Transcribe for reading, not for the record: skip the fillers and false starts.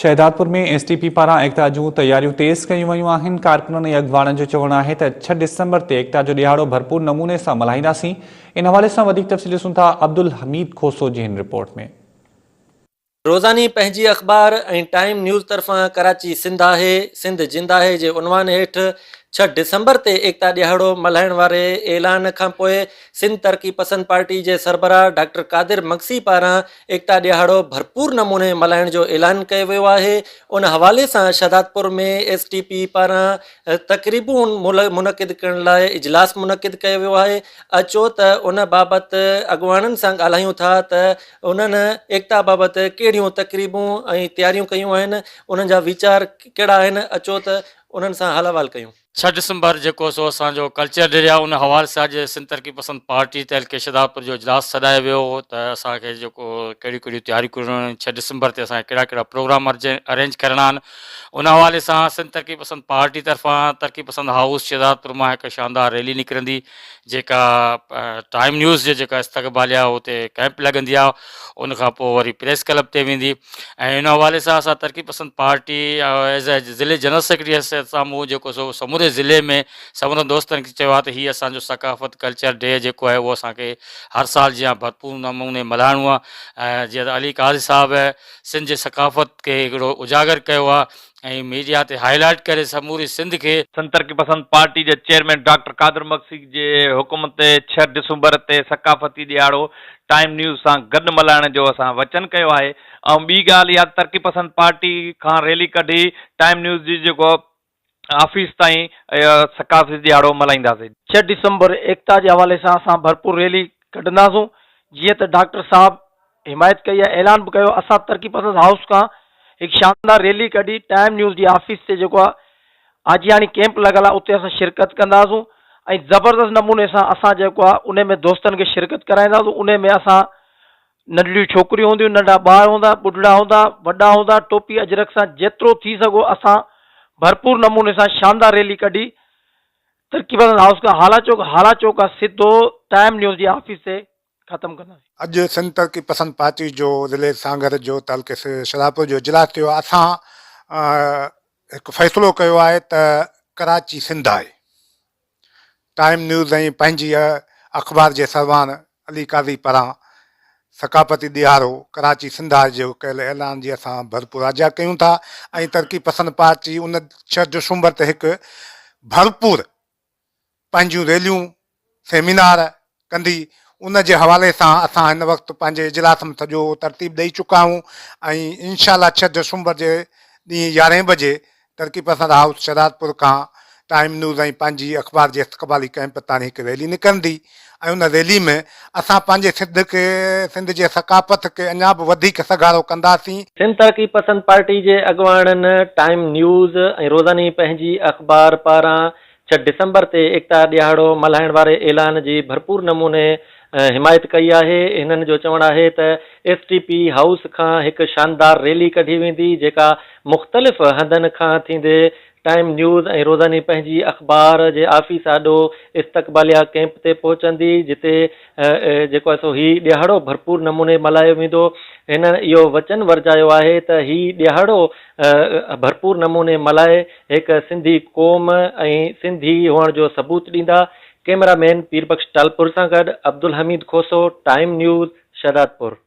शहदादपुर में एसटीपी पारां एकता जूं तैयारियूं तेज़ कयूं वयूं आहिनि। कारकुननि ऐं अॻवाननि जो चवणु आहे त 6 डिसंबर ते एकता जो ॾियारो भरपूर नमूने सां मल्हाईंदासीं। इन हवाले सां वधीक तफ़सील ॾिसूं था अब्दुल हमीद खोसो जी हिन रिपोर्ट में। रोज़ानी पंहिंजी अख़बार ऐं टाइम न्यूज़ तरफ़ां कराची सिंध आहे सिंध जिंद आहे जे उनवान हेठि 6 डिसंबर ते एकता ॾियारो मल्हाइण वारे ऐलान खां पोइ सिंध तरक़ी पसंद पार्टी जे सरबराह डॉक्टर कादिर मक्सी पारां एकता ॾियारो भरपूर नमूने मल्हाइण जो ऐलान कयो वियो आहे। उन हवाले सां शहदादपुर में एसटीपी पारां तक़रीबूं मुनक़िद करण लाइ इजलास मुनक़िद कयो वियो आहे। अचो त उन बाबति अॻवाननि सां ॻाल्हायूं था त उन्हनि एकता बाबति कहिड़ियूं तक़रीबूं ऐं तयारियूं कयूं आहिनि, उन्हनि जा वीचार कहिड़ा आहिनि। अचो त उन्हनि सां हाल अहिवाल कयूं। 6 डिसंबर जेको सो असांजो कल्चर डे आहे, उन हवाले सां अॼु सिंध तरक़ी पसंद पार्टी तहलके शहदादपुर जो इजलास सॾायो वियो त असांखे जेको कहिड़ियूं कहिड़ियूं तयारियूं करणियूं आहिनि, 6 डिसंबर ते असांखे कहिड़ा कहिड़ा प्रोग्राम अरेंज करणा आहिनि। उन हवाले सां सिंध तरक़ी पसंद पार्टी तरफ़ां तरक़ी पसंद हाउस शहदादपुर मां हिकु शानदार रैली निकिरंदी, जेका टाइम न्यूज़ जे जेका इस्तक़बालिया हुते कैंप लॻंदी आहे, उनखां पोइ वरी प्रेस क्लब ते वेंदी। ऐं इन हवाले सां असां तरक़ी पसंद पार्टी एज़ ए ज़िले जनरल सेक्रेटरी हैसियत सां जेको सो समूरे ज़िले में समूरनि दोस्तनि खे चयो आहे त हीअ असांजो सकाफ़त कल्चर डे जेको आहे उहो असांखे हर साल जीअं भरपूर नमूने मल्हाइणो आहे। ऐं जीअं त अली काज़ी साहिबु सिंध जे सकाफ़त खे हिकिड़ो उजागर कयो आहे ऐं मीडिया ते हाईलाइट करे समूरी सिंध खे। सिंध तरक़ी पसंद पार्टी जे चेयरमैन डॉक्टर कादिर मक्सी जे हुकुम ते 6 डिसंबर ते सकाफ़ती ॾियारो टाइम न्यूज़ सां गॾु मल्हाइण जो असां वचन कयो आहे। ऐं ॿी ॻाल्हि इहा तरक़ी पसंद पार्टी खां रैली कढी टाइम न्यूज़ जी जेको ऑफिस ताईं सकाफ़ती ॾियारो मल्हाईंदासीं। 6 डिसंबर एकता जे हवाले सां असां भरपूर रैली कढंदासूं। जीअं त डॉक्टर साहब हिमायत कई आहे, ऐलान बि कयो, असां तरक़ी पसंद हाउस खां हिकु शानदार रैली कढी टाइम न्यूज़ जी ऑफिस ते जेको आहे आजियानी कैंप लॻल आहे उते असां शिरकत कंदासूं ऐं ज़बरदस्त नमूने सां असां जेको आहे उन में दोस्तनि खे शिरकत कराईंदासूं। उन में असां नंढियूं छोकिरियूं हूंदियूं, नंढा ॿार हूंदा, ॿुढड़ा हूंदा, वॾा हूंदा, टोपी अजरक सां जेतिरो थी सघो असां भरपूर नमूने सां शानदार रैली कढी तरक़ी पसंद हाउस खां हाला चौक खां सिधो टाइम न्यूज़ जी ऑफिस ते ख़त्म कंदासीं। अॼु सिंध तरक़ी पसंद पार्टी जो ज़िले सांगर जो तहलके शहदादपुर जो इजलास थियो। असां हिकु फ़ैसिलो कयो आहे त कराची सिंध आहे, टाइम न्यूज़ ऐं पंहिंजी अख़बार जे सरवान अली काज़ी पारां सकाफ़ती ॾियारो कराची सिंध जो कयल ऐलान जी असां भरपूर आजा कयूं था। ऐं तरक़ी पसंद पार्टी उन 6 डिसंबर ते हिकु भरपूर पंहिंजूं रैलियूं सेमिनार कंदी। उन जे हवाले सां असां हिन वक़्तु पंहिंजे इजलास में सॼो तरतीब ॾेई चुका आहियूं ऐं इंशाअल्लाह 6 डिसंबर जे ॾींहुं 11 बजे तरक़ी पसंद हाउस शहदादपुर खां टाइम न्यूज़ ऐं पंहिंजी अख़बार जे इस्तक़बाली कैंप ताईं हिकु रैली निकिरंदी ऐं उन रैली में असां पंहिंजे सिंध जे सकाफ़त खे अञा बि वधीक सगारो कंदासीं। सिंध तरक़ी पसंद पार्टी जे अॻवाननि टाइम न्यूज़ ऐं रोज़ानी पंहिंजी अख़बार पारां 6 डिसंबर ते एकता ॾियारो मल्हाइण वारे ऐलान जी भरपूर नमूने हिमायत कई आहे। हिननि जो चवणु आहे त एसटीपी हाउस खां हिकु शानदार रैली कढी वेंदी, जेका मुख़्तलिफ़ हंधनि खां थींदे टाइम न्यूज़ ऐं रोज़ानी पंहिंजी अख़बार जे ऑफिस आॾो इस्तक़बालिया कैंप ते पहुचंदी, जिते जेको आहे सो हीउ ॾियारो भरपूर नमूने मल्हायो वेंदो। हिन इहो वचन वरजायो आहे त हीउ ॾियारो भरपूर नमूने मल्हाए हिकु सिंधी क़ौम ऐं सिंधी हुअण जो सबूत ॾींदा। कैमरामैन पीरबख्श टालपुर सां गॾु अब्दुल हमीद खोसो, टाइम न्यूज़, शहदादपुर।